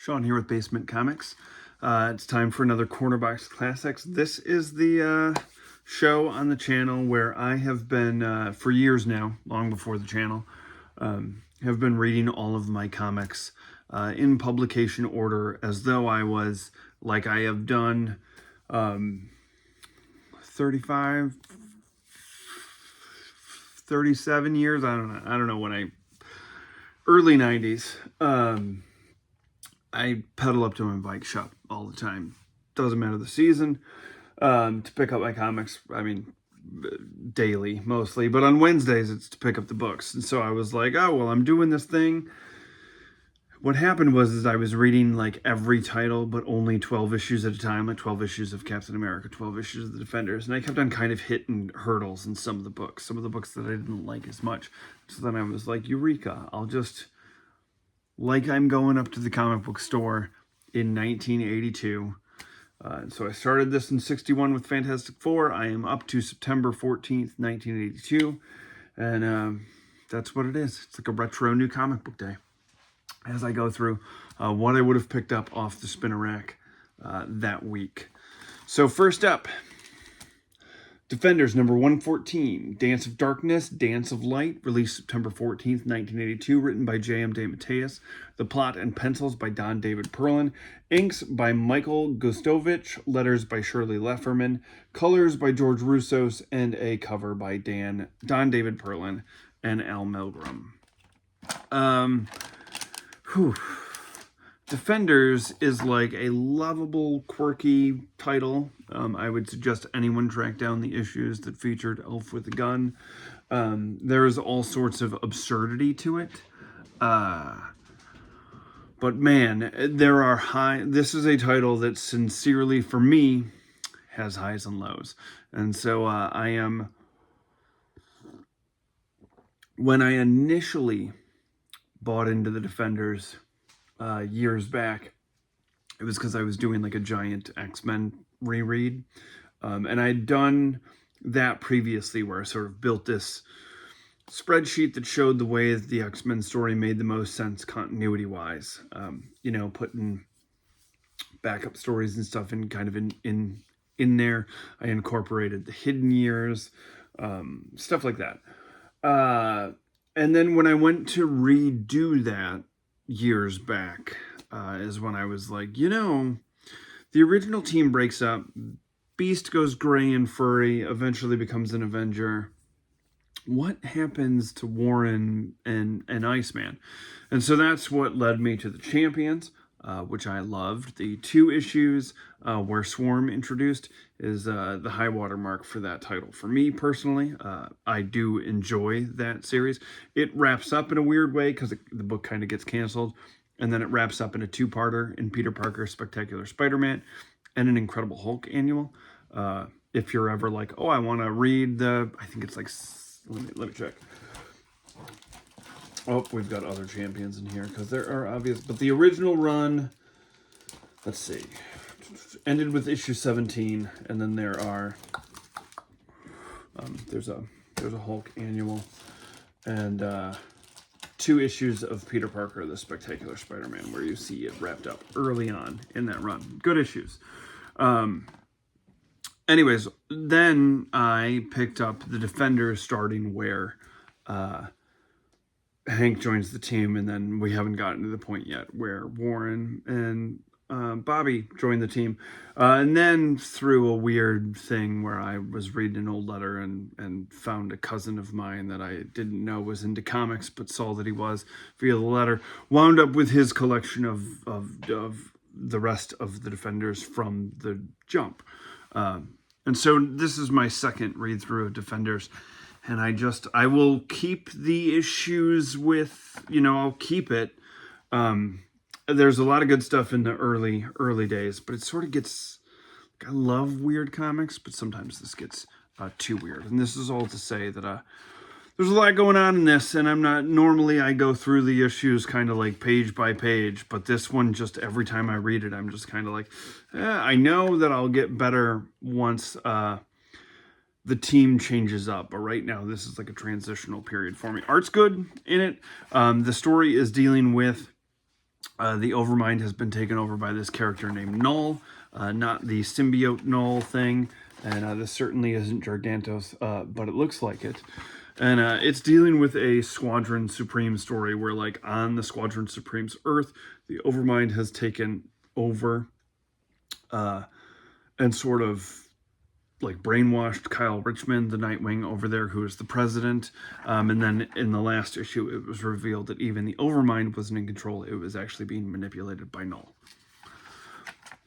Sean here with BaseMint Comics. It's time for another Corner Box Classics. This is the show on the channel where I have been, for years now, long before the channel, have been reading all of my comics in publication order as though I was, like I have done 35, 37 years, I don't know when early 90s. I pedal up to my bike shop all the time. Doesn't matter the season. To pick up my comics, I mean, daily mostly. But on Wednesdays, it's to pick up the books. And so I was like, oh, well, I'm doing this thing. What happened was I was reading like every title, but only 12 issues at a time, like 12 issues of Captain America, 12 issues of the Defenders. And I kept on kind of hitting hurdles in some of the books that I didn't like as much. So then I was like, Eureka, I'll just... like I'm going up to the comic book store in 1982. So I started this in 61 with Fantastic Four. I am up to September 14th, 1982. And that's what it is. It's like a retro new comic book day. As I go through what I would have picked up off the spinner rack that week. So first up, Defenders number 114, Dance of Darkness, Dance of Light, released September 14th, 1982, written by J.M. DeMatteis. The plot and pencils by Don David Perlin. Inks by Michael Gustovich. Letters by Shirley Lefferman. Colors by George Roussos. And a cover by Don David Perlin and Al Milgrom. Defenders is like a lovable, quirky title. I would suggest anyone track down the issues that featured Elf with a Gun. There is all sorts of absurdity to it. But man, there are this is a title that sincerely, for me, has highs and lows. And so when I initially bought into the Defenders years back, it was because I was doing like a giant X-Men reread. And I'd done that previously where I sort of built this spreadsheet that showed the way that the X-Men story made the most sense continuity-wise. Putting backup stories and stuff in kind of in there. I incorporated the hidden years, stuff like that. And then when I went to redo that years back, is when I was like, the original team breaks up. Beast goes gray and furry, eventually becomes an Avenger. What happens to Warren and Iceman? And so that's what led me to the Champions, which I loved. The 2 issues where Swarm introduced is the high water mark for that title. For me personally, I do enjoy that series. It wraps up in a weird way because the book kind of gets canceled. And then it wraps up in a 2-parter in Peter Parker's Spectacular Spider-Man and an Incredible Hulk annual. If you're ever like, oh, I want to read I think it's like, let me check. Oh, we've got other Champions in here because there are obvious, but the original run, let's see, ended with issue 17, and then there are, there's a Hulk annual, and 2 issues of Peter Parker, the Spectacular Spider-Man, where you see it wrapped up early on in that run. Good issues. Anyways, then I picked up the Defenders starting where Hank joins the team, and then we haven't gotten to the point yet where Warren and Bobby joined the team. And then through a weird thing where I was reading an old letter and found a cousin of mine that I didn't know was into comics, but saw that he was via the letter, wound up with his collection of the rest of the Defenders from the jump. And so this is my second read through of Defenders. And I will keep the issues with, I'll keep it. There's a lot of good stuff in the early days, but it sort of gets, I love weird comics, but sometimes this gets too weird. And this is all to say that there's a lot going on in this, and normally I go through the issues kind of like page by page, but this one, just every time I read it, I'm just kind of like, I know that I'll get better once the team changes up, but right now this is like a transitional period for me. Art's good in it. The story is dealing with The Overmind has been taken over by this character named Null, not the symbiote Null thing, and this certainly isn't Gargantos, but it looks like it. And it's dealing with a Squadron Supreme story where, like, on the Squadron Supreme's Earth, the Overmind has taken over and sort of like brainwashed Kyle Richmond, the Nightwing over there, who is the president. And then in the last issue, it was revealed that even the Overmind wasn't in control. It was actually being manipulated by Null.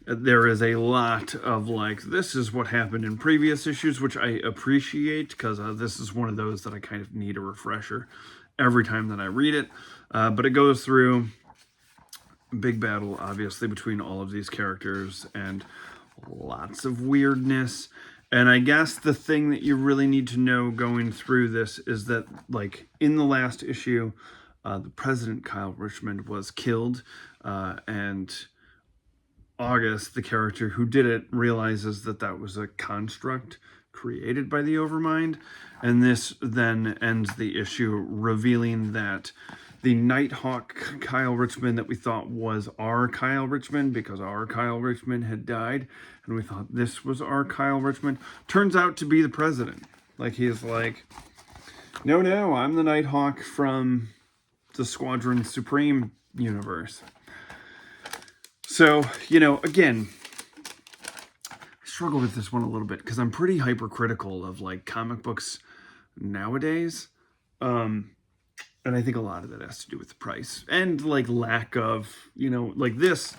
There is a lot of like, this is what happened in previous issues, which I appreciate because this is one of those that I kind of need a refresher every time that I read it. But it goes through a big battle, obviously, between all of these characters and lots of weirdness. And I guess the thing that you really need to know going through this is that, like, in the last issue, the president, Kyle Richmond, was killed. And August, the character who did it, realizes that that was a construct created by the Overmind. And this then ends the issue revealing that the Nighthawk Kyle Richmond that we thought was our Kyle Richmond, because our Kyle Richmond had died, and we thought this was our Kyle Richmond, turns out to be the president. Like, he's like, no, I'm the Nighthawk from the Squadron Supreme universe. So, you know, again, I struggle with this one a little bit because I'm pretty hypercritical of, like, comic books nowadays. And I think a lot of that has to do with the price and, like, lack of, you know, like this,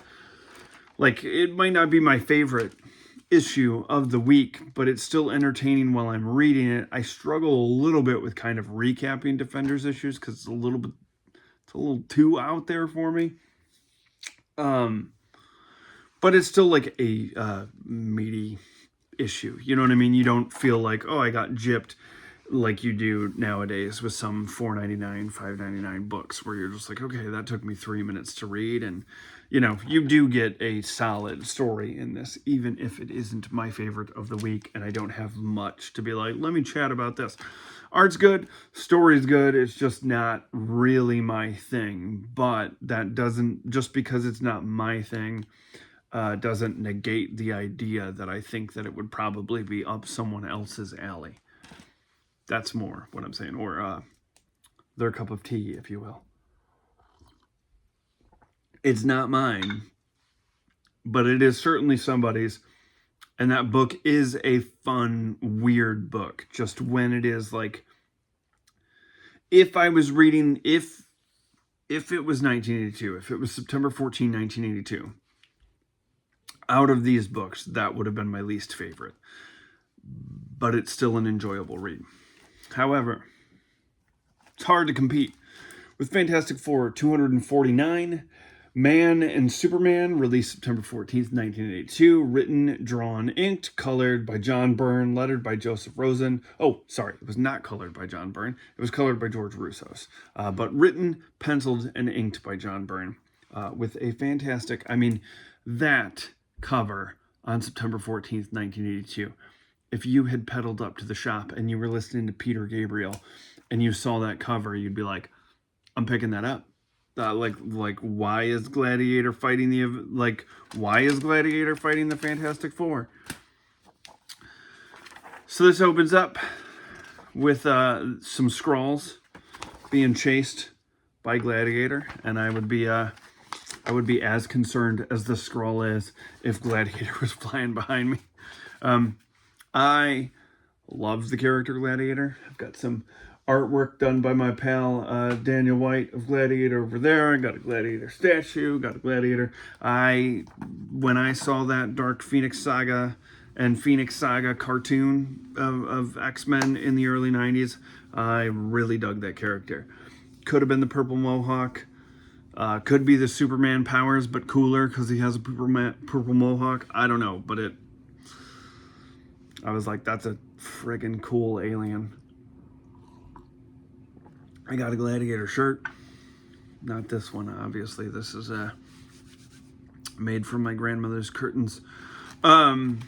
like, it might not be my favorite issue of the week, but it's still entertaining while I'm reading it. I struggle a little bit with kind of recapping Defenders issues because it's a little too out there for me. But it's still like a meaty issue. You know what I mean? You don't feel like, oh, I got gypped, like you do nowadays with some $4.99, $5.99 books where you're just like, okay, that took me 3 minutes to read. And, you know, you do get a solid story in this, even if it isn't my favorite of the week and I don't have much to be like, let me chat about this. Art's good, story's good, it's just not really my thing. But that doesn't, just because it's not my thing, doesn't negate the idea that I think that it would probably be up someone else's alley. That's more what I'm saying, or their cup of tea, if you will. It's not mine, but it is certainly somebody's. And that book is a fun, weird book. Just when it is like, if I was reading, if it was 1982, if it was September 14, 1982, out of these books, that would have been my least favorite. But it's still an enjoyable read. However, it's hard to compete with Fantastic Four 249, Man and Superman, released September 14th, 1982, written, drawn, inked, colored by John Byrne, lettered by Joseph Rosen. Oh, sorry, it was not colored by John Byrne. It was colored by George Russos. But written, penciled, and inked by John Byrne with a fantastic, I mean, that cover on September 14th, 1982. If you had pedaled up to the shop and you were listening to Peter Gabriel and you saw that cover, you'd be like, I'm picking that up. Like, why is Gladiator fighting the Fantastic Four? So this opens up with some Skrulls being chased by Gladiator, and I would be as concerned as the Skrull is if Gladiator was flying behind me. I love the character Gladiator. I've got some artwork done by my pal Daniel White of Gladiator over there. I got a Gladiator statue, got a Gladiator. When I saw that Dark Phoenix Saga and Phoenix Saga cartoon of X-Men in the early 90s, I really dug that character. Could have been the Purple Mohawk. Could be the Superman powers, but cooler because he has a purple Mohawk. I don't know, but I was like, that's a friggin' cool alien. I got a Gladiator shirt. Not this one, obviously. This is made from my grandmother's curtains. The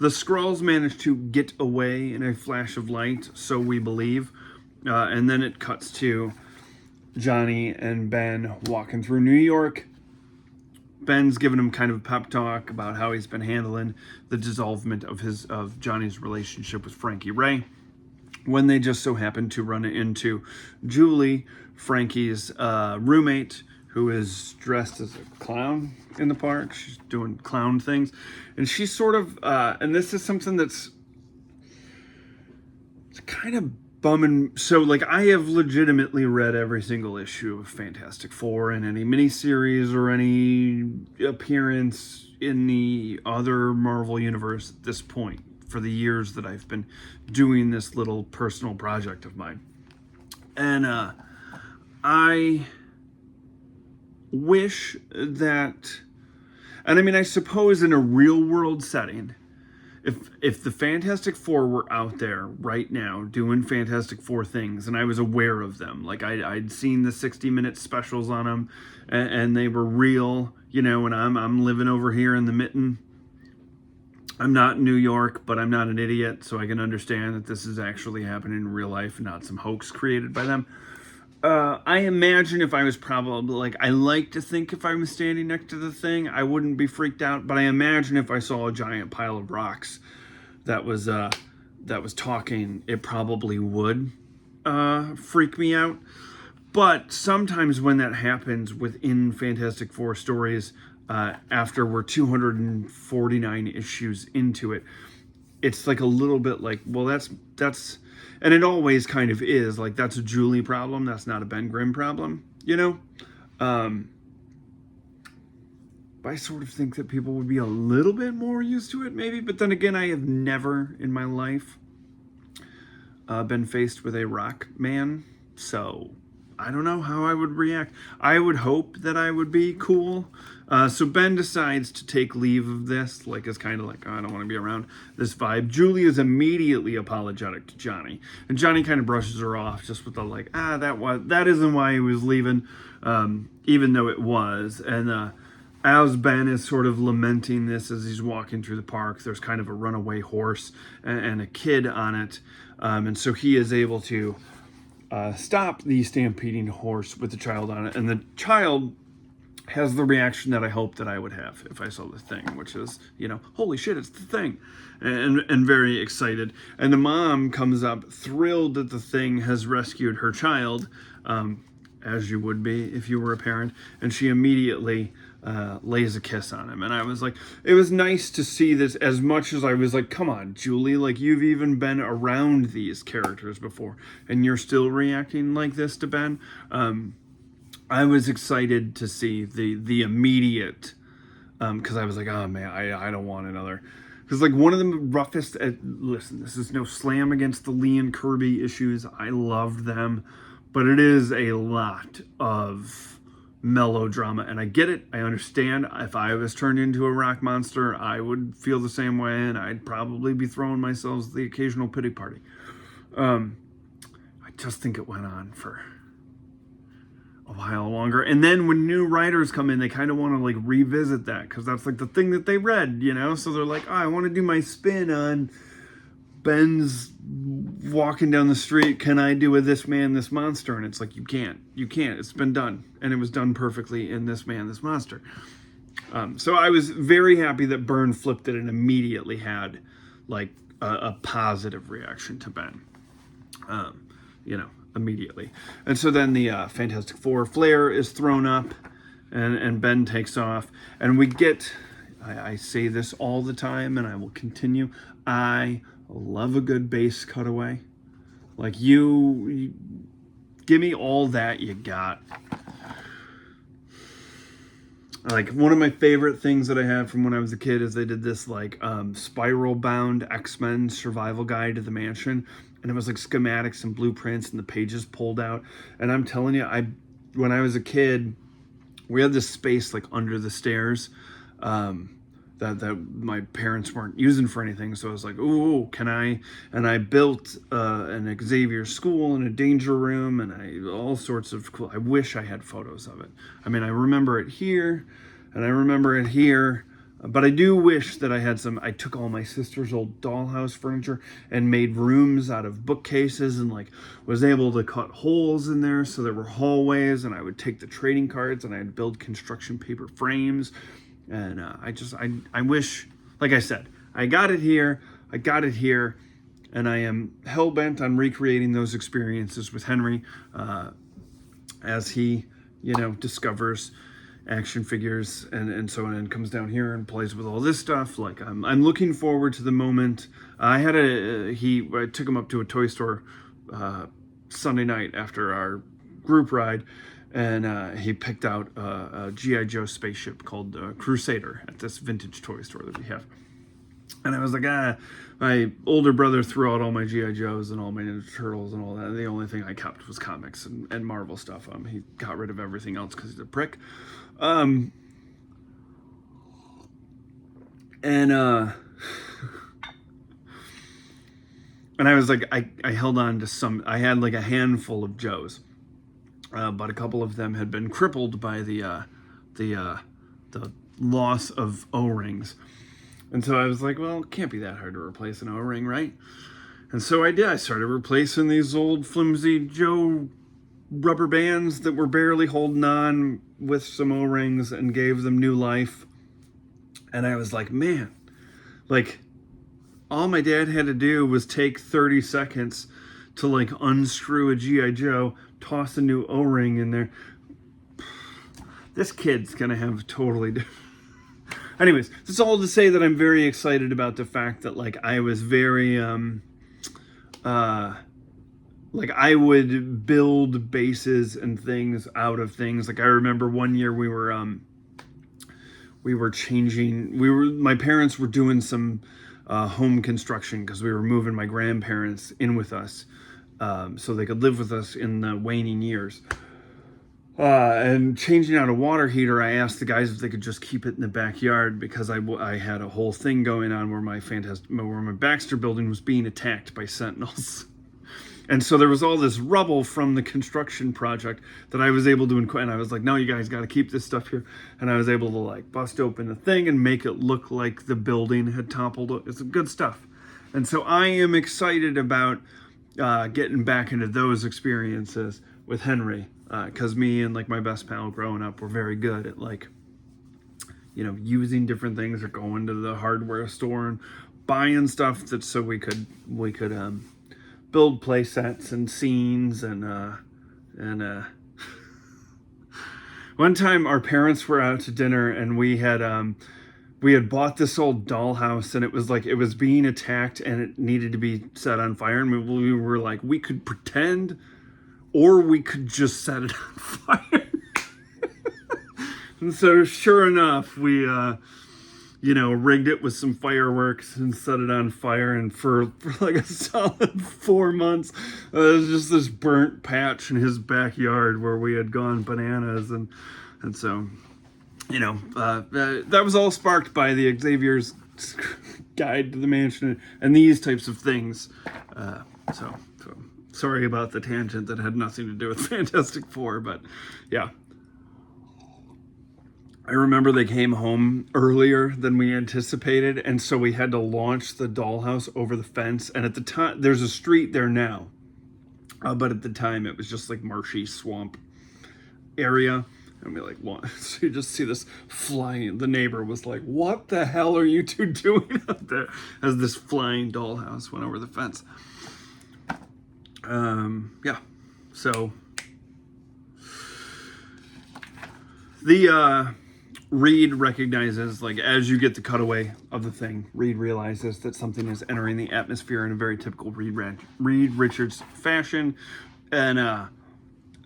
Skrulls managed to get away in a flash of light, so we believe. And then it cuts to Johnny and Ben walking through New York. Ben's giving him kind of a pep talk about how he's been handling the dissolvement of Johnny's relationship with Frankie Ray, when they just so happen to run into Julie, Frankie's roommate, who is dressed as a clown in the park. She's doing clown things, and she's sort of and this is something that's kind of bumming. So, like, I have legitimately read every single issue of Fantastic Four and any miniseries or any appearance in the other Marvel universe at this point for the years that I've been doing this little personal project of mine. And I wish that, and I mean, I suppose in a real world setting, if the Fantastic Four were out there right now doing Fantastic Four things, and I was aware of them, like I'd seen the 60-minute specials on them, and they were real, you know, and I'm living over here in the Mitten. I'm not in New York, but I'm not an idiot, so I can understand that this is actually happening in real life, not some hoax created by them. I imagine if I was probably, like, I like to think if I was standing next to the thing, I wouldn't be freaked out, but I imagine if I saw a giant pile of rocks that was talking, it probably would freak me out. But sometimes when that happens within Fantastic Four stories, after we're 249 issues into it, it's like a little bit like, well, that's, and it always kind of is, like, that's a Julie problem, that's not a Ben Grimm problem, you know? I sort of think that people would be a little bit more used to it, maybe, but then again, I have never in my life been faced with a rock man, so I don't know how I would react. I would hope that I would be cool. So Ben decides to take leave of this, like, it's kind of like, oh, I don't want to be around this vibe. Julie is immediately apologetic to Johnny, and Johnny kind of brushes her off just with the, like, that isn't why he was leaving, even though it was. And as Ben is sort of lamenting this as he's walking through the park, there's kind of a runaway horse and a kid on it, and so he is able to stop the stampeding horse with the child on it, and the child has the reaction that I hope that I would have if I saw the thing, which is, you know, holy shit, it's the thing, and very excited. And the mom comes up thrilled that the thing has rescued her child, as you would be if you were a parent, and she immediately lays a kiss on him. And I was like, it was nice to see this, as much as I was like, come on, Julie, like, you've even been around these characters before, and you're still reacting like this to Ben. I was excited to see the immediate, because I was like, oh man, I don't want another. Because, like, one of the roughest, listen, this is no slam against the Lee and Kirby issues. I loved them, but it is a lot of melodrama, and I get it. I understand. If I was turned into a rock monster, I would feel the same way, and I'd probably be throwing myself the occasional pity party. I just think it went on for a while longer, and then when new writers come in, they kind of want to, like, revisit that, because that's, like, the thing that they read, you know, so they're like, oh, I want to do my spin on Ben's walking down the street, can I do a This Man, This Monster? And it's like, you can't, it's been done, and it was done perfectly in This Man, This Monster. So I was very happy that Byrne flipped it and immediately had, like, a positive reaction to Ben, you know, immediately. And so then the Fantastic Four flare is thrown up, and Ben takes off, and we get, I say this all the time, and I will continue, I love a good base cutaway. Like, you give me all that you got. Like, one of my favorite things that I have from when I was a kid is they did this, like, spiral bound X-Men survival guide to the mansion, and it was like schematics and blueprints and the pages pulled out. And I'm telling you, when I was a kid, we had this space, like, under the stairs, that my parents weren't using for anything. So I was like, ooh, can I? And I built an Xavier school and a danger room, and all sorts of cool. I wish I had photos of it. I mean, I remember it here, and I remember it here. But I do wish that I took all my sister's old dollhouse furniture and made rooms out of bookcases, and like was able to cut holes in there so there were hallways, and I would take the trading cards and I'd build construction paper frames. And I wish, like I said, I got it here, and I am hell-bent on recreating those experiences with Henry as he, discovers action figures and so on, and comes down here and plays with all this stuff. Like I'm looking forward to the moment. I took him up to a toy store Sunday night after our group ride, and he picked out a G.I. Joe spaceship called Crusader at this vintage toy store that we have. And I was like, my older brother threw out all my G.I. Joes and all my Ninja Turtles and all that. The only thing I kept was comics and Marvel stuff. He got rid of everything else because he's a prick. And I was like, I held on to I had like a handful of Joes, but a couple of them had been crippled by the loss of O-rings. And so I was like, well, it can't be that hard to replace an O-ring, right? And so I did. I started replacing these old flimsy Joe rubber bands that were barely holding on with some O-rings and gave them new life. And I was like, man, like all my dad had to do was take 30 seconds to like unscrew a G.I. Joe, toss a new O-ring in there. This kid's gonna have totally different. Anyways, this is all to say that I'm very excited about the fact that like I was very like I would build bases and things out of things. Like I remember one year my parents were doing some home construction because we were moving my grandparents in with us so they could live with us in the waning years. And changing out a water heater, I asked the guys if they could just keep it in the backyard because I had a whole thing going on where my Baxter building was being attacked by sentinels. And so there was all this rubble from the construction project that I was able to, and I was like, no, you guys got to keep this stuff here. And I was able to like bust open the thing and make it look like the building had toppled. It's good stuff. And so I am excited about getting back into those experiences with Henry. Because me and like my best pal growing up were very good at like, using different things or going to the hardware store and buying stuff that so we could build play sets and scenes and one time our parents were out to dinner and we had bought this old dollhouse and it was being attacked and it needed to be set on fire, and we were like, we could pretend or we could just set it on fire. And so sure enough, we, rigged it with some fireworks and set it on fire. And for like a solid 4 months, there was just this burnt patch in his backyard where we had gone bananas. And so, that was all sparked by the Xavier's Guide to the Mansion and these types of things. So sorry about the tangent that had nothing to do with Fantastic Four, but yeah. I remember they came home earlier than we anticipated, and so we had to launch the dollhouse over the fence. And at the time, there's a street there now, but at the time it was just like marshy swamp area. And we like, what? So you just see this flying. The neighbor was like, what the hell are you two doing up there? As this flying dollhouse went over the fence. Yeah, so the Reed recognizes, like, as you get the cutaway of the thing, Reed realizes that something is entering the atmosphere in a very typical Reed Richards fashion, and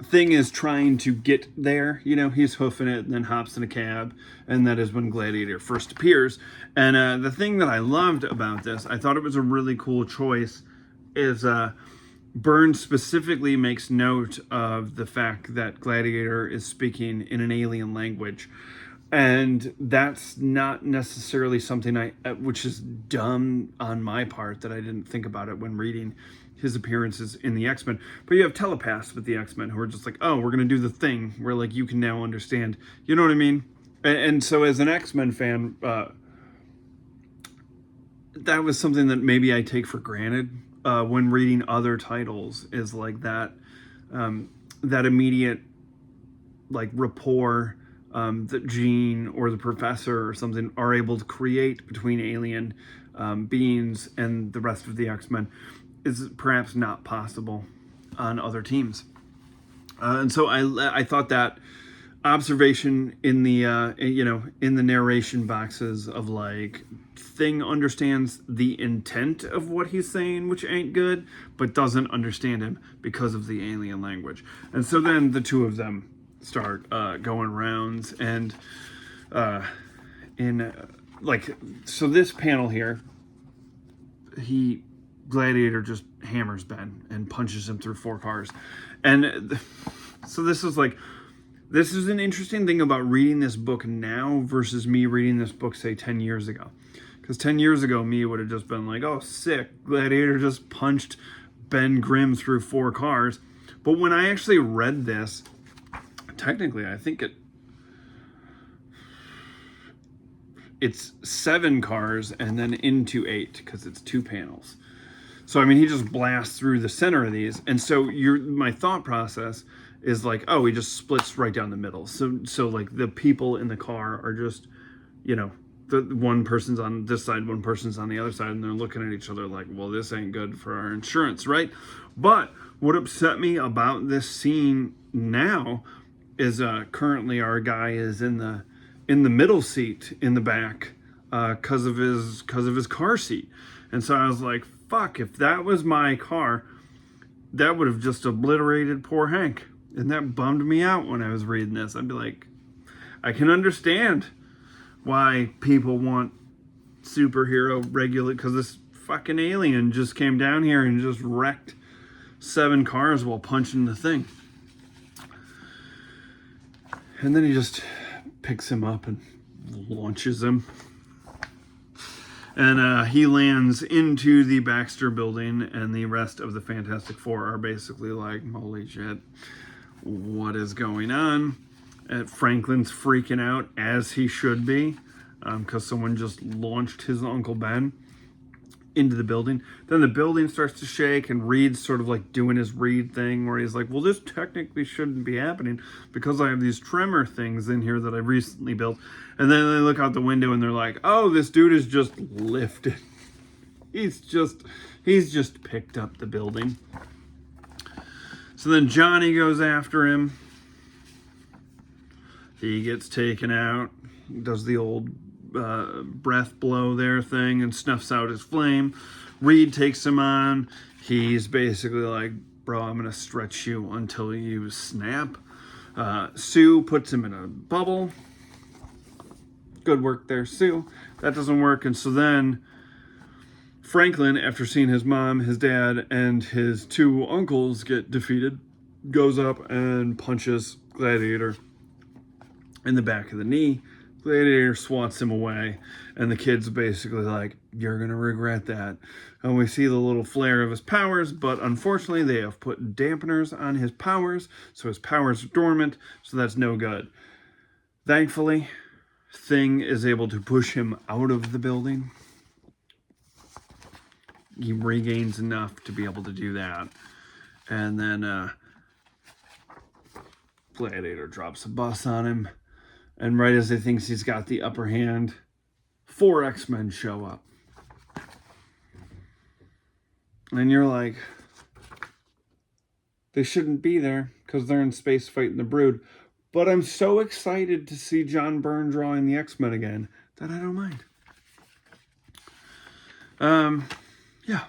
thing is trying to get there. He's hoofing it and then hops in a cab, and that is when Gladiator first appears. And the thing that I loved about this, I thought it was a really cool choice, is Burns specifically makes note of the fact that Gladiator is speaking in an alien language. And that's not necessarily something which is dumb on my part that I didn't think about it when reading his appearances in the X-Men. But you have telepaths with the X-Men who are just like, oh, we're going to do the thing where like you can now understand. You know what I mean? And so as an X-Men fan, that was something that maybe I take for granted when reading other titles, is like that that immediate like rapport that Jean or the professor or something are able to create between alien beings and the rest of the X-Men is perhaps not possible on other teams. And so I thought that observation in the in the narration boxes of like, Thing understands the intent of what he's saying, which ain't good, but doesn't understand him because of the alien language. And so then the two of them start going rounds, and so this panel here, Gladiator just hammers Ben and punches him through 4 cars. And so this is an interesting thing about reading this book now versus me reading this book, say, 10 years ago. Because 10 years ago, me would have just been like, oh, sick, Gladiator just punched Ben Grimm through 4 cars. But when I actually read this, technically, I think it's 7 cars and then into 8, because it's 2 panels. So, I mean, he just blasts through the center of these. And so my thought process is like, oh, he just splits right down the middle. So like the people in the car are just, the one person's on this side, one person's on the other side, and they're looking at each other like, well, this ain't good for our insurance, right? But what upset me about this scene now is currently our guy is in the middle seat in the back because of his car seat. And so I was like, fuck, if that was my car, that would have just obliterated poor Hank. And that bummed me out when I was reading this. I'd be like, I can understand why people want superhero regular, because this fucking alien just came down here and just wrecked 7 cars while punching the Thing. And then he just picks him up and launches him. And he lands into the Baxter building, and the rest of the Fantastic Four are basically like, holy shit, what is going on? Franklin's freaking out, as he should be, because someone just launched his Uncle Ben into the building. Then the building starts to shake, and Reed's sort of like doing his Reed thing where he's like, well, this technically shouldn't be happening because I have these tremor things in here that I recently built. And then they look out the window and they're like, oh, this dude is just lifted. He's just picked up the building. So then Johnny goes after him. He gets taken out, does the old breath blow there thing and snuffs out his flame. Reed takes him on. He's basically like, bro, I'm going to stretch you until you snap. Sue puts him in a bubble. Good work there, Sue. That doesn't work. And so then Franklin, after seeing his mom, his dad, and his 2 uncles get defeated, goes up and punches Gladiator in the back of the knee. Gladiator swats him away, and the kid's basically like, you're going to regret that. And we see the little flare of his powers, but unfortunately they have put dampeners on his powers, so his powers are dormant, so that's no good. Thankfully, Thing is able to push him out of the building. He regains enough to be able to do that. And then Gladiator drops a bus on him. And right as he thinks he's got the upper hand, 4 X-Men show up. And you're like, they shouldn't be there because they're in space fighting the Brood. But I'm so excited to see John Byrne drawing the X-Men again that I don't mind. Yeah.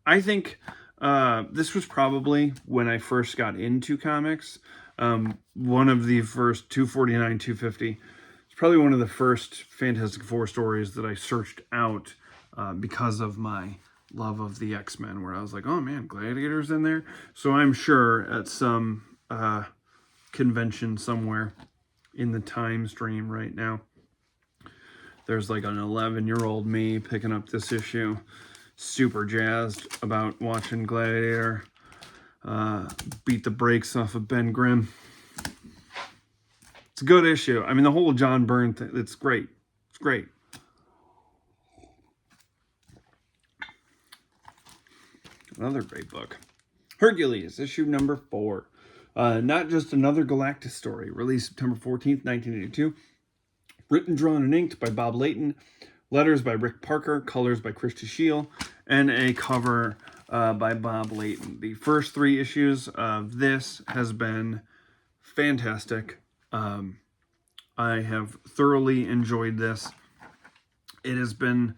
I think this was probably when I first got into comics. One of the first 249, 250. It's probably one of the first Fantastic Four stories that I searched out because of my love of the X-Men, where I was like, oh man, Gladiator's in there. So I'm sure at some convention somewhere in the time stream right now, there's like an 11-year-old me picking up this issue, super jazzed about watching Gladiator beat the brakes off of Ben Grimm. It's a good issue. I mean, the whole John Byrne thing, it's great. It's great. Another great book. Hercules, issue number 4. Not just another Galactus story. Released September 14th, 1982. Written, drawn, and inked by Bob Layton. Letters by Rick Parker. Colors by Chris Shield. And a cover by Bob Layton. The first 3 issues of this has been fantastic. I have thoroughly enjoyed this. It has been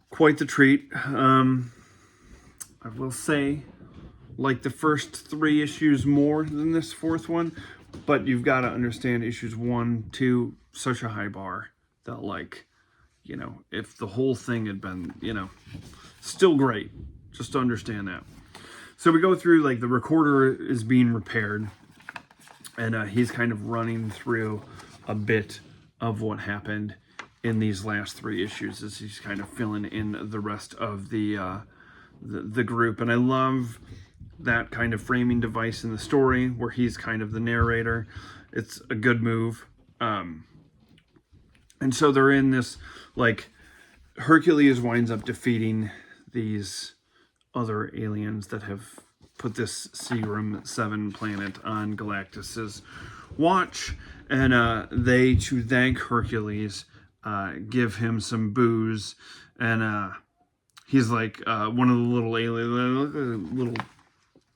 quite the treat. I will say, like the first 3 issues more than this 4th one, but you've got to understand issues 1, 2, such a high bar that, like, you know, if the whole thing had been, you know, still great, just to understand that. So we go through, like, the recorder is being repaired, and he's kind of running through a bit of what happened in these last 3 issues as he's kind of filling in the rest of the group. And I love that kind of framing device in the story where he's kind of the narrator. It's a good move. And so they're in this, like, Hercules winds up defeating these other aliens that have put this Seagram 7 planet on Galactus's watch, and they, to thank Hercules, give him some booze, and he's like one of the little alien, little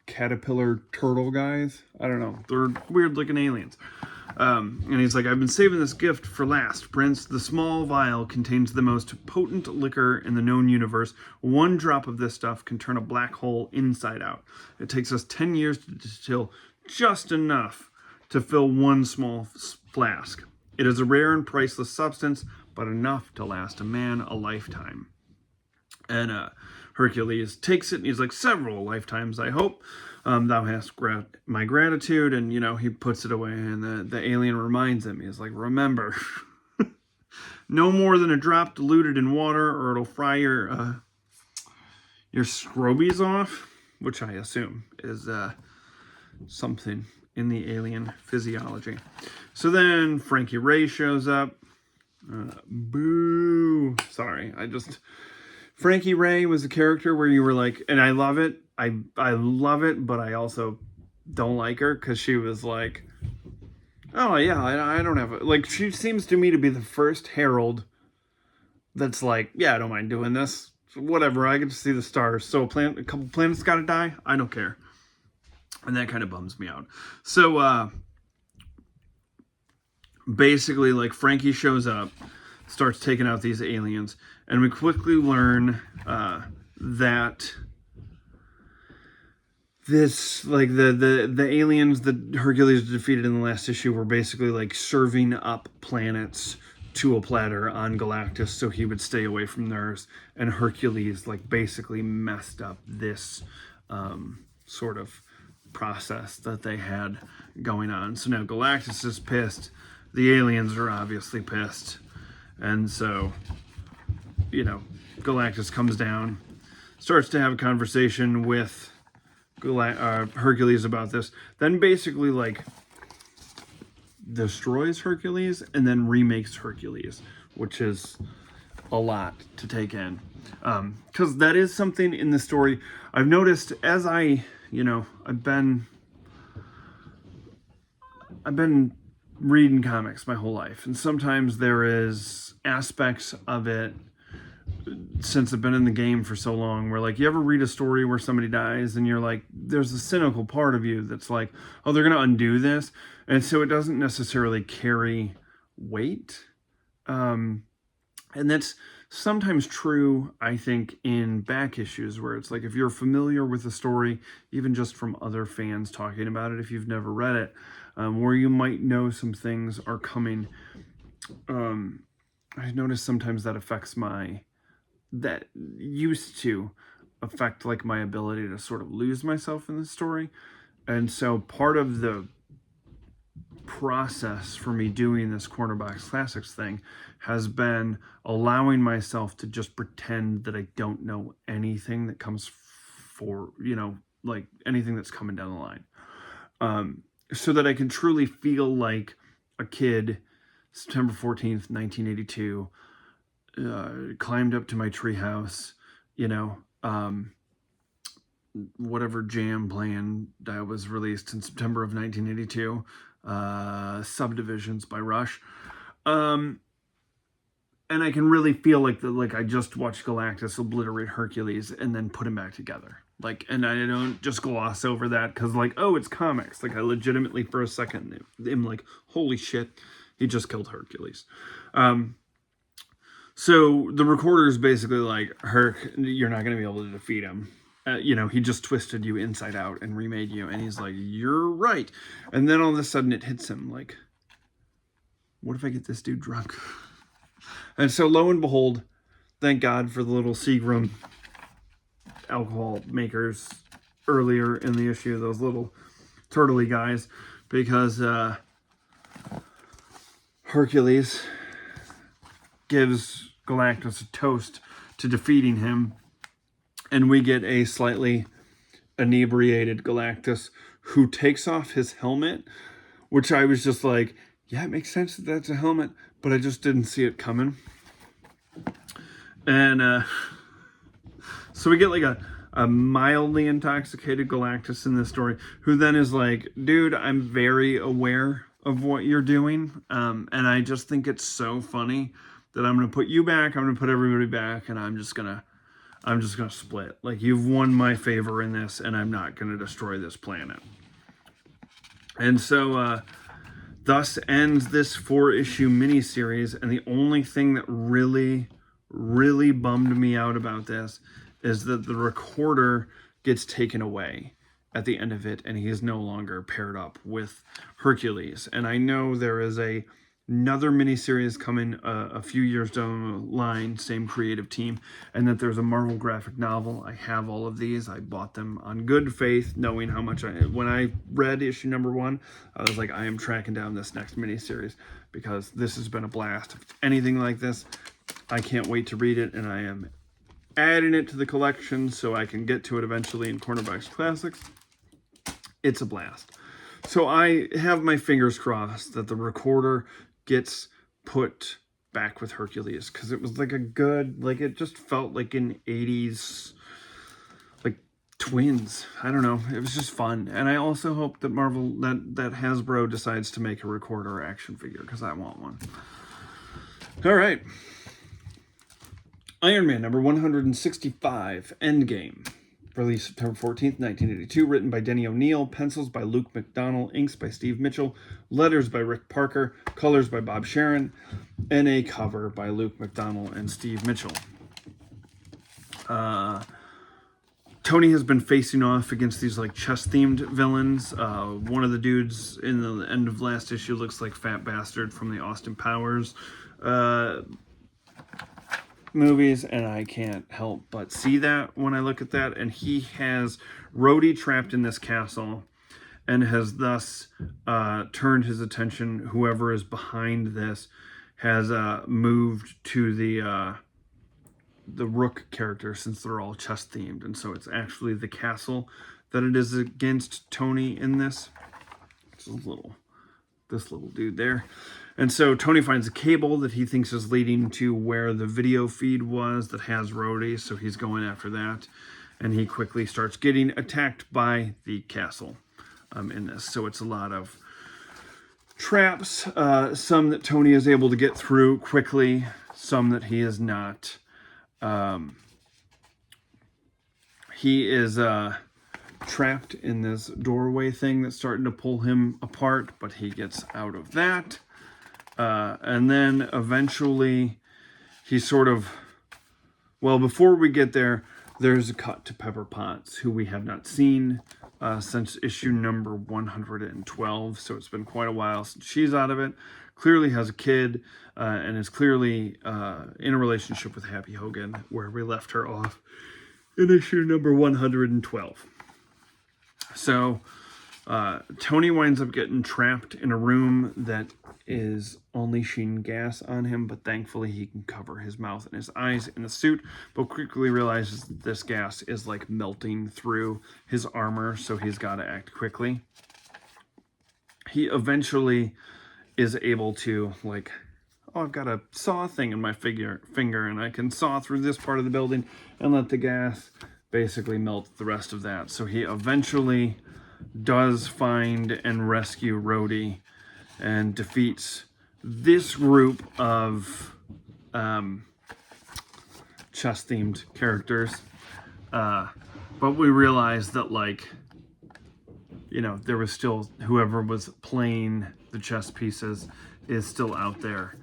caterpillar turtle guys. I don't know, they're weird looking aliens. And he's like, I've been saving this gift for last, Prince. The small vial contains the most potent liquor in the known universe. 1 drop of this stuff can turn a black hole inside out. It takes us 10 years to distill just enough to fill 1 small flask. It is a rare and priceless substance, but enough to last a man a lifetime. And Hercules takes it, and he's like, several lifetimes, I hope. Thou hast my gratitude. And, you know, he puts it away, and the alien reminds him. He's like, remember, no more than a drop diluted in water, or it'll fry your scrobies off, which I assume is something in the alien physiology. So then Frankie Ray shows up. Boo. Sorry, Frankie Ray was a character where you were like, and I love it. I love it, but I also don't like her because she was like, oh yeah, I don't have like, she seems to me to be the first herald that's like, yeah, I don't mind doing this. Whatever, I get to see the stars. So a couple planets gotta die. I don't care. And that kind of bums me out. So basically, like, Frankie shows up, starts taking out these aliens, and we quickly learn that this, like, the aliens that Hercules defeated in the last issue were basically like serving up planets to a platter on Galactus so he would stay away from theirs, and Hercules, like, basically messed up this sort of process that they had going on. So now Galactus is pissed, the aliens are obviously pissed, and so, you know, Galactus comes down, starts to have a conversation with Hercules about this, then basically, like, destroys Hercules and then remakes Hercules, which is a lot to take in, because that is something in the story I've noticed as I've been reading comics my whole life, and sometimes there is aspects of it, since I've been in the game for so long, where, like, you ever read a story where somebody dies and you're like, there's a cynical part of you that's like, oh, they're gonna undo this, and so it doesn't necessarily carry weight, and that's sometimes true, I think, in back issues, where it's like, if you're familiar with the story, even just from other fans talking about it, if you've never read it, where you might know some things are coming, I notice sometimes that used to affect, like, my ability to sort of lose myself in the story. And so part of the process for me doing this Corner Box Classics thing has been allowing myself to just pretend that I don't know anything that comes for, like, anything that's coming down the line, so that I can truly feel like a kid, September 14th, 1982, climbed up to my treehouse, whatever jam plan that was released in September of 1982, Subdivisions by Rush. And I can really feel like I just watched Galactus obliterate Hercules and then put him back together. Like, and I don't just gloss over that because, like, oh, it's comics. Like, I legitimately, for a second, am like, holy shit, he just killed Hercules. So the recorder is basically like, Herc, you're not going to be able to defeat him. He just twisted you inside out and remade you. And he's like, you're right. And then all of a sudden it hits him like, what if I get this dude drunk? And so lo and behold, thank God for the little Seagram alcohol makers earlier in the issue, those little turtley guys, because Hercules gives Galactus a toast to defeating him, and we get a slightly inebriated Galactus who takes off his helmet, which I was just like, yeah, it makes sense that that's a helmet, but I just didn't see it coming. And so we get like a mildly intoxicated Galactus in this story, who then is like, dude, I'm very aware of what you're doing, and I just think it's so funny that I'm going to put you back, I'm going to put everybody back, and I'm just going to split. Like, you've won my favor in this, and I'm not going to destroy this planet. And so, thus ends this 4-issue miniseries, and the only thing that really, really bummed me out about this is that the recorder gets taken away at the end of it, and he is no longer paired up with Hercules. And I know there is another miniseries coming a few years down the line, same creative team, and that there's a Marvel graphic novel. I have all of these. I bought them on good faith, knowing how much when I read issue number 1, I was like, I am tracking down this next miniseries because this has been a blast. If it's anything like this, I can't wait to read it, and I am adding it to the collection so I can get to it eventually in Cornerbacks Classics. It's a blast. So I have my fingers crossed that the recorder gets put back with Hercules, because it was like a good, like, it just felt like an 80s, like, twins. I don't know. It was just fun. And I also hope that that Hasbro decides to make a recorder action figure, because I want one. All right. Iron Man number 165, Endgame. Released September 14th, 1982. Written by Denny O'Neil. Pencils by Luke McDonnell. Inks by Steve Mitchell. Letters by Rick Parker. Colors by Bob Sharon. And a cover by Luke McDonnell and Steve Mitchell. Tony has been facing off against these like chess-themed villains. One of the dudes in the end of last issue looks like Fat Bastard from the Austin Powers movies, and I can't help but see that when I look at that. And he has Rhodey trapped in this castle and has thus turned his attention, whoever is behind this has moved to the Rook character, since they're all chess themed, and so it's actually the castle that it is against Tony in this. It's this little dude there. And so Tony finds a cable that he thinks is leading to where the video feed was that has Rhodey, so he's going after that. And he quickly starts getting attacked by the castle in this. So it's a lot of traps, some that Tony is able to get through quickly, some that he is not. He is trapped in this doorway thing that's starting to pull him apart, but he gets out of that. And then eventually he sort of, well, before we get there, there's a cut to Pepper Potts, who we have not seen since issue number 112. So it's been quite a while since she's out of it. Clearly has a kid and is clearly in a relationship with Happy Hogan, where we left her off in issue number 112. So Tony winds up getting trapped in a room that is unleashing gas on him, but thankfully he can cover his mouth and his eyes in the suit, but quickly realizes that this gas is like melting through his armor, so he's got to act quickly. He eventually is able to, like, oh, I've got a saw thing in my finger and I can saw through this part of the building and let the gas basically melt the rest of that. So he eventually does find and rescue Rhodey and defeats this group of chess-themed characters. But we realized that, like, you know, there was still, whoever was playing the chess pieces is still out there,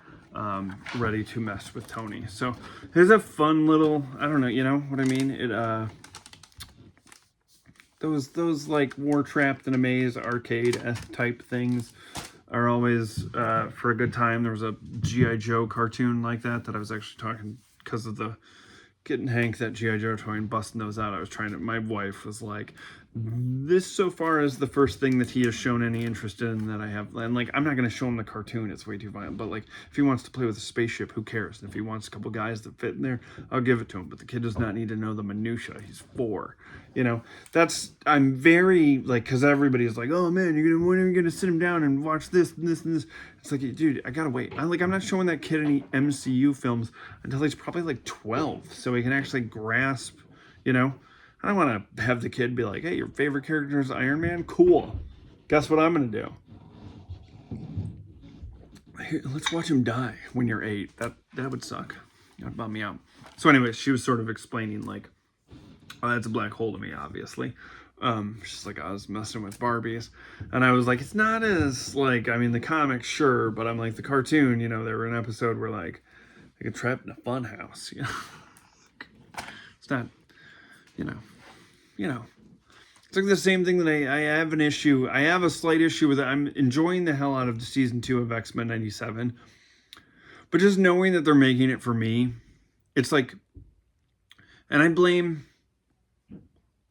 ready to mess with Tony. So there's a fun little, I don't know, you know what I mean? It, those like War Trapped in a Maze arcade-esque type things are always for a good time. There was a G.I. Joe cartoon like that I was actually talking, because of the getting Hank that G.I. Joe toy and busting those out. I was trying to, my wife was like, this so far is the first thing that he has shown any interest in that I have. And like, I'm not going to show him the cartoon, it's way too violent. But like, if he wants to play with a spaceship, who cares? And if he wants a couple guys that fit in there, I'll give it to him. But the kid does not need to know the minutia. He's 4. You know, that's, I'm very, like, because everybody's like, oh man, when are you going to sit him down and watch this and this and this? It's like, dude, I gotta wait. I'm not showing that kid any MCU films until he's probably like 12, so he can actually grasp, you know? I don't want to have the kid be like, hey, your favorite character is Iron Man? Cool. Guess what I'm going to do? Here, let's watch him die when you're 8. That would suck. That would bum me out. So anyway, she was sort of explaining, like, oh, that's a black hole to me, obviously. She's like, I was messing with Barbies. And I was like, it's not as, like, I mean, the comics, sure, but I'm like, the cartoon, you know, there were an episode where, like, they get trapped in a fun house, you know? It's not, you know, it's like the same thing that I have an issue. I have a slight issue with it. I'm enjoying the hell out of the season 2 of X-Men 97. But just knowing that they're making it for me, it's like, and I blame,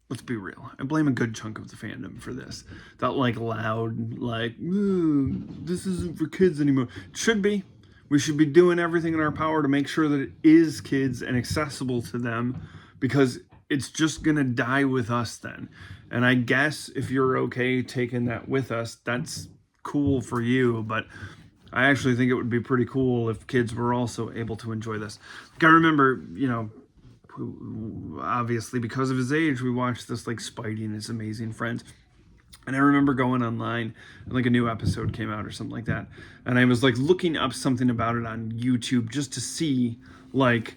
let's be real, I blame a good chunk of the fandom for this. That like loud, like, this isn't for kids anymore. It should be. We should be doing everything in our power to make sure that it is kids and accessible to them, because it's just going to die with us then. And I guess if you're okay taking that with us, that's cool for you. But I actually think it would be pretty cool if kids were also able to enjoy this. Like, I remember, you know, obviously because of his age, we watched this like Spidey and His Amazing Friends. And I remember going online and like a new episode came out or something like that. And I was like looking up something about it on YouTube just to see like,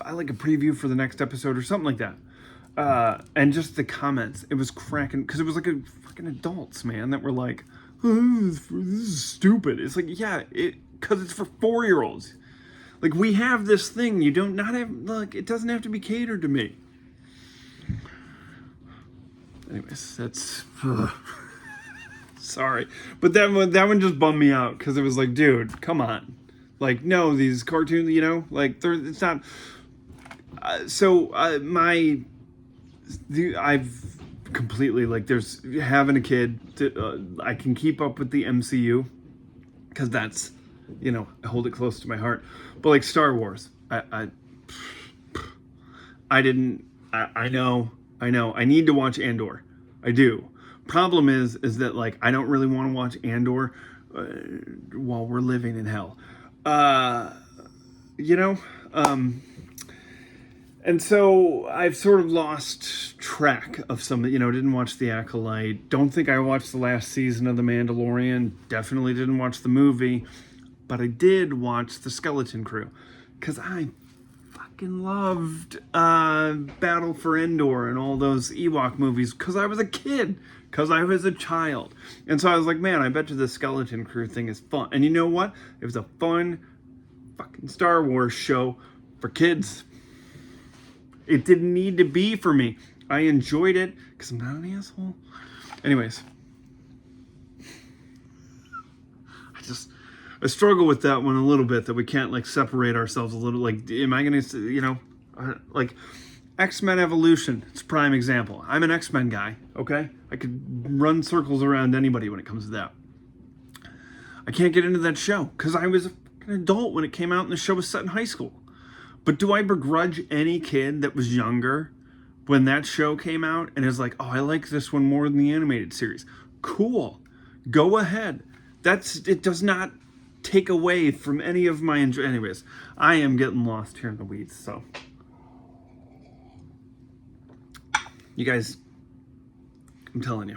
I like a preview for the next episode or something like that. And just the comments, it was cracking, because it was like a fucking adults, man, that were like, oh, this is stupid. It's like, yeah, because it's for 4-year-olds. Like, we have this thing, you don't not have, like, it doesn't have to be catered to me. Anyways, that's, sorry. But that one just bummed me out, because it was like, dude, come on. Like, no, these cartoons, you know, like, it's not... I've completely, like, there's having a kid, I can keep up with the MCU, because that's, you know, I hold it close to my heart. But like Star Wars, I know, I need to watch Andor. I do. Problem is that, like, I don't really want to watch Andor while we're living in hell. You know, and so I've sort of lost track of some, you know, didn't watch The Acolyte. Don't think I watched the last season of The Mandalorian. Definitely didn't watch the movie. But I did watch The Skeleton Crew, because I fucking loved Battle for Endor and all those Ewok movies, because I was a kid, because I was a child. And so I was like, man, I bet you the Skeleton Crew thing is fun. And you know what? It was a fun fucking Star Wars show for kids. It didn't need to be for me. I enjoyed it because I'm not an asshole. Anyways. I struggle with that one a little bit, that we can't, like, separate ourselves a little. Like, am I going to, you know, like, X-Men Evolution. It's a prime example. I'm an X-Men guy, okay? I could run circles around anybody when it comes to that. I can't get into that show because I was an adult when it came out and the show was set in high school. But do I begrudge any kid that was younger when that show came out and is like, oh, I like this one more than the animated series? Cool. Go ahead. It does not take away from any of my Anyways, I am getting lost here in the weeds, so. You guys, I'm telling you.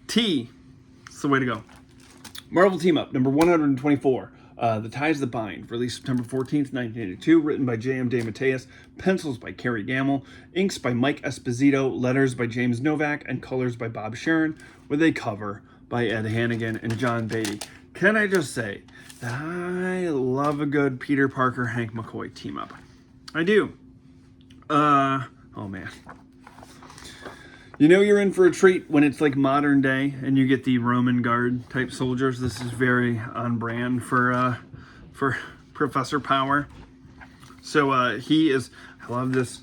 T, it's the way to go. Marvel Team Up, number 124. The Ties That Bind, released September 14th, 1982, written by J.M. DeMatteis, pencils by Kerry Gamble, inks by Mike Esposito, letters by James Novak, and colors by Bob Sharon, with a cover by Ed Hannigan and John Beatty. Can I just say that I love a good Peter Parker, Hank McCoy team-up. I do. Oh man. You know you're in for a treat when it's like modern day and you get the Roman guard type soldiers. This is very on brand for Professor Power. So he is, I love this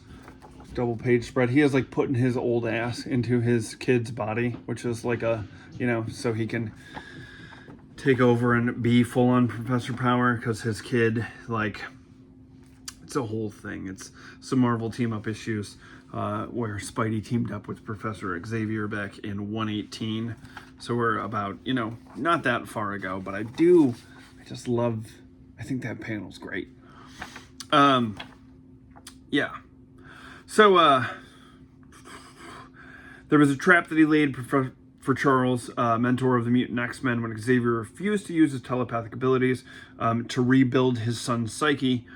double page spread. He is like putting his old ass into his kid's body, which is like a, you know, so he can take over and be full on Professor Power, because his kid, like, it's a whole thing. It's some Marvel team up issues where Spidey teamed up with Professor Xavier back in 118. So we're about, you know, not that far ago, but I just love, I think that panel's great. Yeah. So there was a trap that he laid for Charles, mentor of the mutant X-Men, when Xavier refused to use his telepathic abilities to rebuild his son's psyche.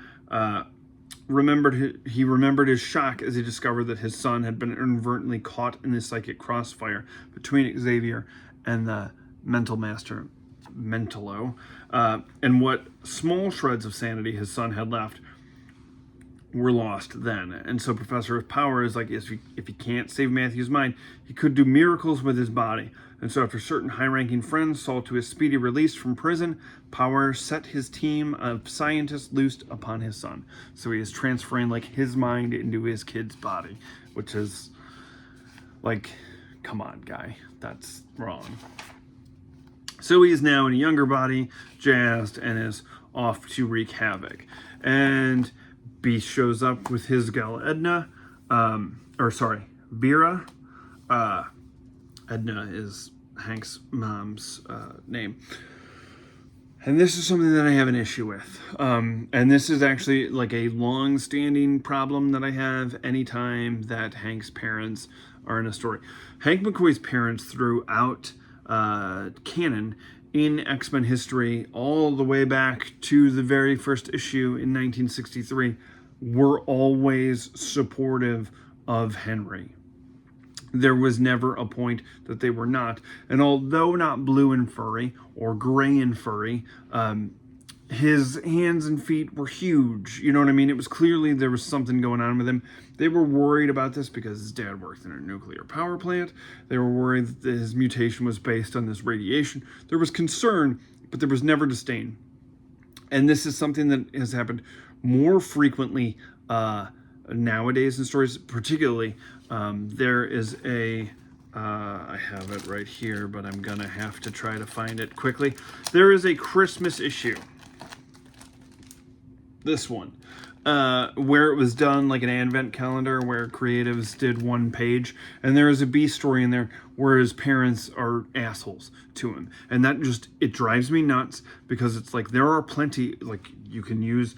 He remembered his shock as he discovered that his son had been inadvertently caught in the psychic crossfire between Xavier and the mental master Mentalo, and what small shreds of sanity his son had left were lost then. And so Professor Power is like, if he can't save Matthew's mind, he could do miracles with his body. And so after certain high-ranking friends saw to his speedy release from prison, Power set his team of scientists loose upon his son. So he is transferring like his mind into his kid's body, which is like, come on, guy, that's wrong. So he is now in a younger body, jazzed, and is off to wreak havoc. And Beast shows up with his gal Vera. Edna is Hank's mom's name. And this is something that I have an issue with. And this is actually like a long-standing problem that I have anytime that Hank's parents are in a story. Hank McCoy's parents throughout canon in X-Men history, all the way back to the very first issue in 1963, were always supportive of Henry. There was never a point that they were not. And although not blue and furry or gray and furry, his hands and feet were huge. You know what I mean? It was clearly there was something going on with him. They were worried about this because his dad worked in a nuclear power plant. They were worried that his mutation was based on this radiation. There was concern, but there was never disdain. And this is something that has happened more frequently nowadays in stories, particularly. There is I have it right here, but I'm gonna have to try to find it quickly. There is a Christmas issue, this one, where it was done like an advent calendar where creatives did one page, and there is a B story in there where his parents are assholes to him, and that just, it drives me nuts, because it's like there are plenty, like you can use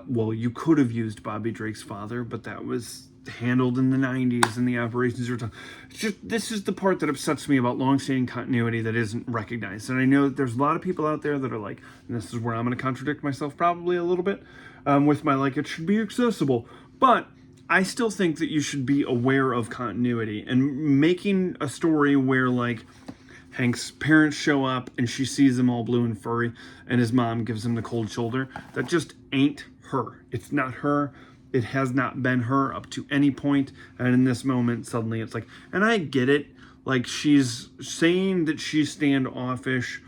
you could have used Bobby Drake's father, but that was handled in the 90s and the operations were done. It's just, this is the part that upsets me about long-standing continuity that isn't recognized. And I know that there's a lot of people out there that are like, and this is where I'm going to contradict myself probably a little bit with my, like, it should be accessible. But I still think that you should be aware of continuity, and making a story where, like, Hank's parents show up and she sees him all blue and furry and his mom gives him the cold shoulder, that just ain't her. It's not her. It has not been her up to any point. And in this moment, suddenly it's like, and I get it. Like, she's saying that she's standoffish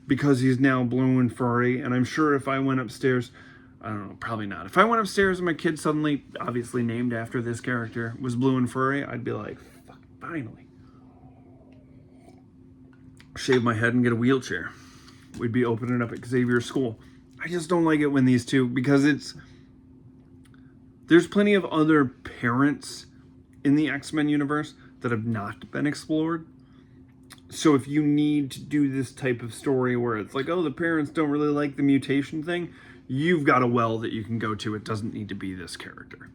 because he's now blue and furry. And I'm sure if I went upstairs, I don't know, probably not. If I went upstairs and my kid suddenly, obviously named after this character, was blue and furry, I'd be like, fuck, finally. Shave my head and get a wheelchair. We'd be opening up at Xavier's school. I just don't like it when these two, because there's plenty of other parents in the X-Men universe that have not been explored. So if you need to do this type of story where it's like, oh, the parents don't really like the mutation thing, you've got a well that you can go to. It doesn't need to be this character.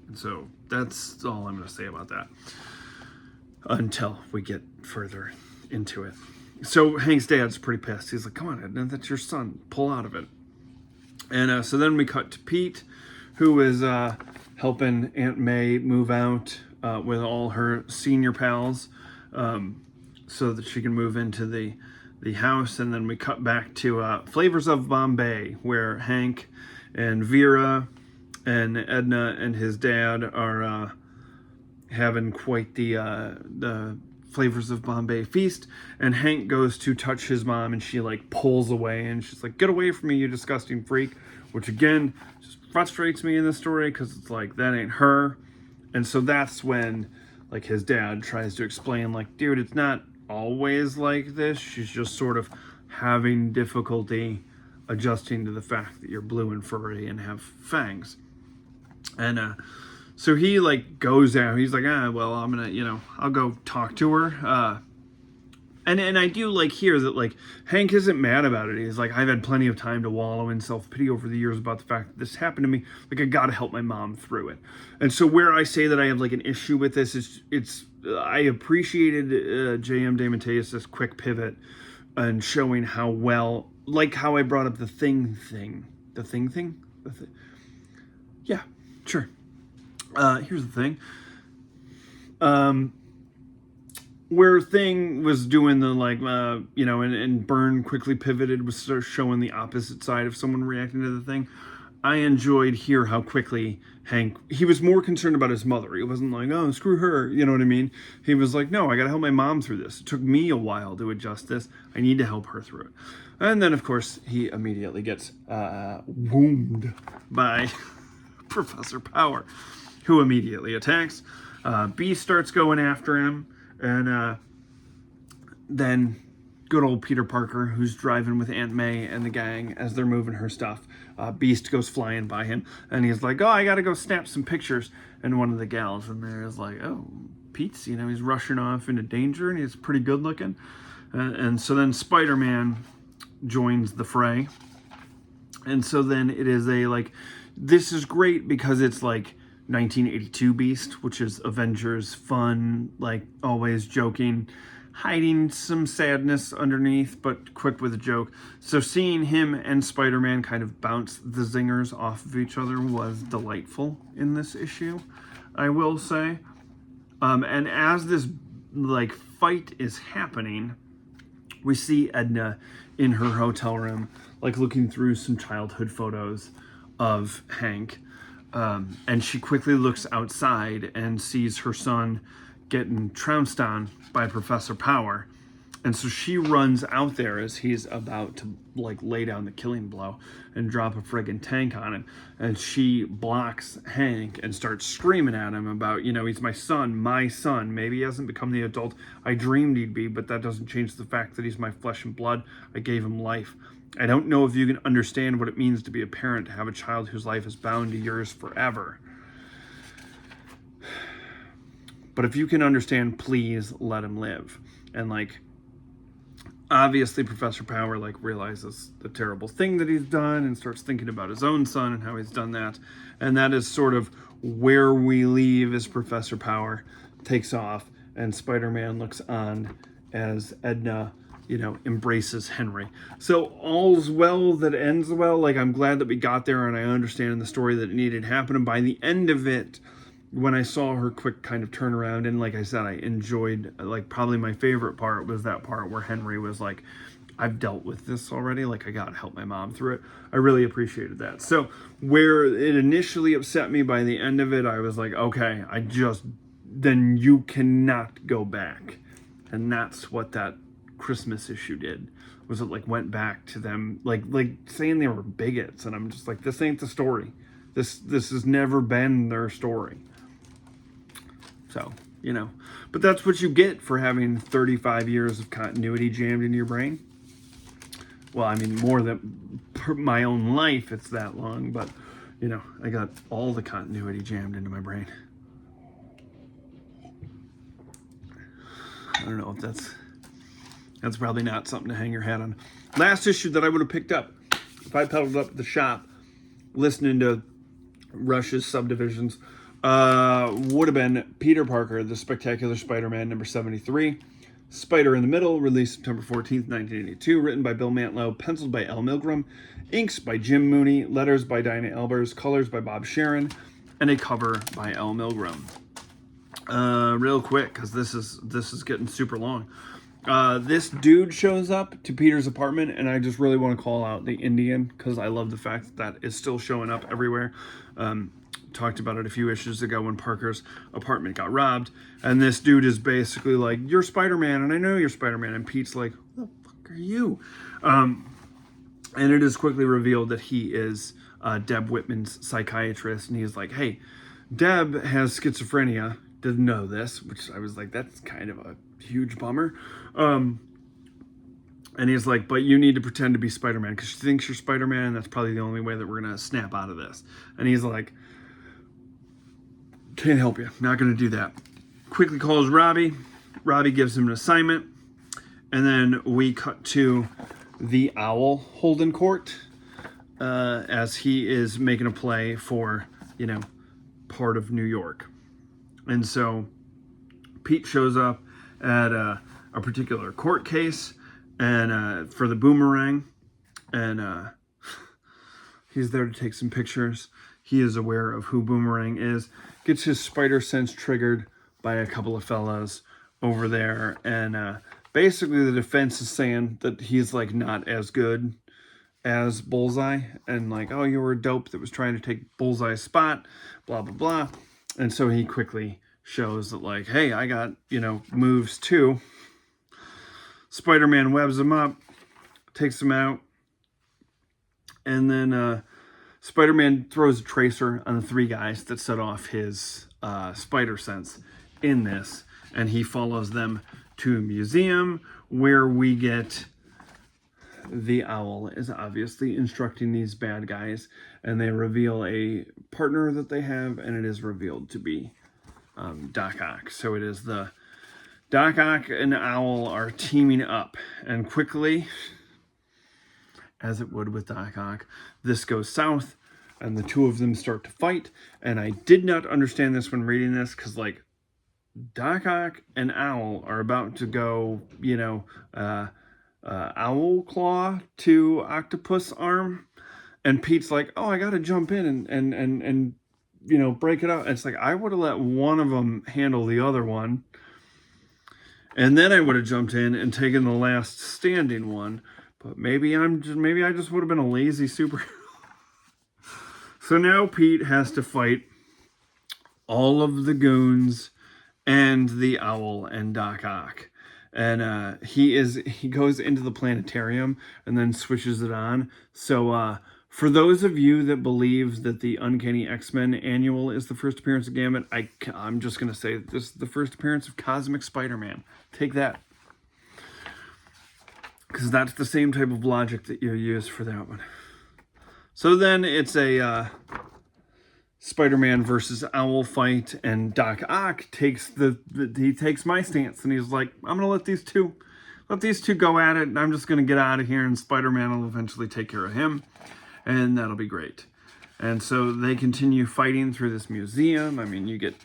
And so that's all I'm going to say about that. until we get further into it. So Hank's dad's pretty pissed. He's like, come on, Edna, that's your son. Pull out of it. And so then we cut to Pete, who is helping Aunt May move out with all her senior pals so that she can move into the house. And then we cut back to Flavors of Bombay, where Hank and Vera and Edna and his dad are having quite the Flavors of Bombay feast. And Hank goes to touch his mom, and she like pulls away, and she's like, get away from me, you disgusting freak, which again just frustrates me in this story because it's like, that ain't her. And so that's when like his dad tries to explain, like, dude, it's not always like this. She's just sort of having difficulty adjusting to the fact that you're blue and furry and have fangs. And so he like goes out. He's like, well, I'm gonna, I'll go talk to her. And I do like hear that like Hank isn't mad about it. He's like, I've had plenty of time to wallow in self-pity over the years about the fact that this happened to me. Like, I gotta help my mom through it. And so where I say that I have like an issue with this is I appreciated J.M. DeMatteis' quick pivot and showing how well, like how I brought up the thing. Yeah, sure. Here's the thing. Where Thing was doing the like, and Byrne quickly pivoted, was sort of showing the opposite side of someone reacting to the thing. I enjoyed here how quickly Hank, he was more concerned about his mother. He wasn't like, oh, screw her, you know what I mean? He was like, no, I gotta help my mom through this. It took me a while to adjust this. I need to help her through it. And then, of course, he immediately gets wounded by Professor Power, who immediately attacks. Beast starts going after him. And then good old Peter Parker, who's driving with Aunt May and the gang as they're moving her stuff. Beast goes flying by him, and he's like, oh, I gotta go snap some pictures. And one of the gals in there is like, oh, Pete's, he's rushing off into danger, and he's pretty good looking. And so then Spider-Man joins the fray. And so then it is this is great because it's like 1982 Beast, which is Avengers fun, like always joking, hiding some sadness underneath, but quick with a joke. So seeing him and Spider-Man kind of bounce the zingers off of each other was delightful in this issue, I will say. And as this like fight is happening, we see Edna in her hotel room, like looking through some childhood photos of Hank. And she quickly looks outside and sees her son getting trounced on by Professor Power. And so she runs out there as he's about to like lay down the killing blow and drop a friggin' tank on him. And she blocks Hank and starts screaming at him about, he's my son. Maybe he hasn't become the adult I dreamed he'd be, but that doesn't change the fact that he's my flesh and blood. I gave him life. I don't know if you can understand what it means to be a parent, to have a child whose life is bound to yours forever. But if you can understand, please let him live. And obviously Professor Power realizes the terrible thing that he's done and starts thinking about his own son and how he's done that. And that is sort of where we leave as Professor Power takes off and Spider-Man looks on as Edna embraces Henry. So all's well that ends well. I'm glad that we got there, and I understand in the story that it needed to happen. And by the end of it, when I saw her quick kind of turnaround, and like I said, I enjoyed, probably my favorite part was that part where Henry was like, I've dealt with this already. I gotta help my mom through it. I really appreciated that. So where it initially upset me, by the end of it, I was like, okay, then you cannot go back. And that's what that Christmas issue did, was it went back to them saying they were bigots, and I'm just like, this ain't the story. This has never been their story. So but that's what you get for having 35 years of continuity jammed into your brain. Well, I mean, more than my own life, it's that long, but I got all the continuity jammed into my brain. I don't know if that's probably not something to hang your hat on. Last issue that I would have picked up if I pedaled up at the shop listening to Rush's Subdivisions Would have been Peter Parker, The Spectacular Spider-Man, number 73. Spider in the Middle, released September 14th, 1982. Written by Bill Mantlo, penciled by Al Milgrom, inks by Jim Mooney, letters by Dinah Albers, colors by Bob Sharon, and a cover by Al Milgrom. Real quick, because this is getting super long. This dude shows up to Peter's apartment, and I just really want to call out the Indian, because I love the fact that is still showing up everywhere. Talked about it a few issues ago when Parker's apartment got robbed, and this dude is basically like, "You're Spider-Man, and I know you're Spider-Man," and Pete's like, "Who the fuck are you?" And it is quickly revealed that he is Deb Whitman's psychiatrist, and he's like, "Hey, Deb has schizophrenia." Didn't know this, which I was like, that's kind of a huge bummer. And he's like, "But you need to pretend to be Spider-Man because she thinks you're Spider-Man, and that's probably the only way that we're gonna snap out of this." And he's like, "Can't help you. Not gonna do that." Quickly calls Robbie. Robbie gives him an assignment, and then we cut to the Owl holding court as he is making a play for, part of New York. And so Pete shows up at a particular court case and for the Boomerang, and he's there to take some pictures. He is aware of who Boomerang is, gets his spider sense triggered by a couple of fellas over there, and basically the defense is saying that he's like not as good as Bullseye, and like, "Oh, you were a dope that was trying to take Bullseye's spot, blah blah blah." And so he quickly shows that, like, "Hey, I got, moves too." Spider-Man webs him up, takes him out, and then Spider-Man throws a tracer on the three guys that set off his spider sense in this, and he follows them to a museum where we get the Owl is obviously instructing these bad guys, and they reveal a partner that they have, and it is revealed to be Doc Ock. So it is the Doc Ock and Owl are teaming up, and quickly, as it would with Doc Ock, this goes south, and the two of them start to fight. And I did not understand this when reading this, because like Doc Ock and Owl are about to go, Owl Claw to Octopus Arm, and Pete's like, "Oh, I gotta jump in and break it up." And it's like, I would have let one of them handle the other one, and then I would have jumped in and taken the last standing one. But maybe I just would have been a lazy superhero. So now Pete has to fight all of the goons and the Owl and Doc Ock. And he goes into the planetarium and then switches it on. So for those of you that believe that the Uncanny X-Men annual is the first appearance of Gambit, I'm just going to say this is the first appearance of Cosmic Spider-Man. Take that. Because that's the same type of logic that you use for that one. So then it's a Spider-Man versus Owl fight, and Doc Ock takes my stance, and he's like, "I'm gonna let these two go at it, and I'm just gonna get out of here, and Spider-Man will eventually take care of him, and that'll be great." And so they continue fighting through this museum. I mean, you get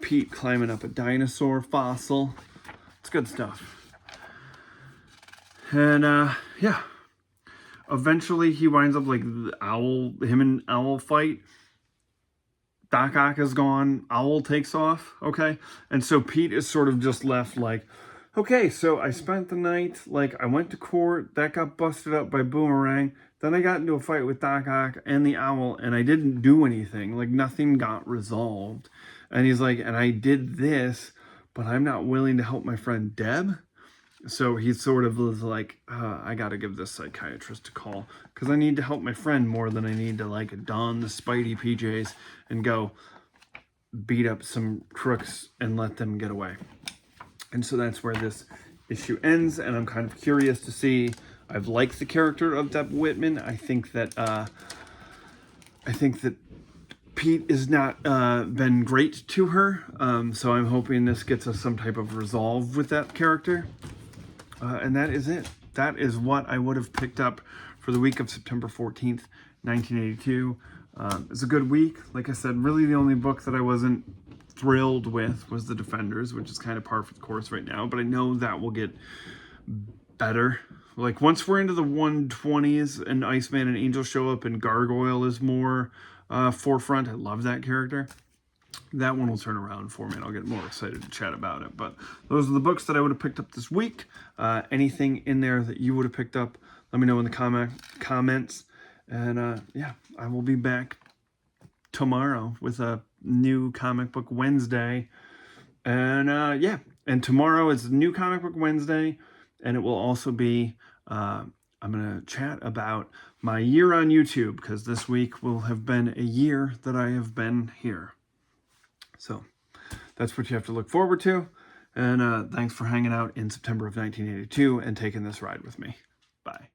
Pete climbing up a dinosaur fossil. It's good stuff. And yeah, eventually he winds up like him and Owl fight. Doc Ock is gone. Owl takes off. Okay. And so Pete is sort of just left like, okay, so I spent the night, like I went to court, that got busted up by Boomerang. Then I got into a fight with Doc Ock and the Owl, and I didn't do anything. Like nothing got resolved. And he's like, and I did this, but I'm not willing to help my friend Deb. So he sort of was like, I got to give this psychiatrist a call because I need to help my friend more than I need to like don the Spidey PJs and go beat up some crooks and let them get away. And so that's where this issue ends. And I'm kind of curious to see. I've liked the character of Deb Whitman. I think that Pete has not been great to her. So I'm hoping this gets us some type of resolve with that character. And that is it. That is what I would have picked up for the week of September 14th, 1982. It's a good week. Like I said, really the only book that I wasn't thrilled with was The Defenders, which is kind of par for the course right now, but I know that will get better. Like once we're into the 120s and Iceman and Angel show up and Gargoyle is more forefront, I love that character. That one will turn around for me and I'll get more excited to chat about it. But those are the books that I would have picked up this week. Anything in there that you would have picked up, let me know in the comments. And yeah, I will be back tomorrow with a new Comic Book Wednesday. And yeah, and tomorrow is New Comic Book Wednesday. And it will also be, I'm going to chat about my year on YouTube, because this week will have been a year that I have been here. So that's what you have to look forward to. And thanks for hanging out in September of 1982 and taking this ride with me. Bye.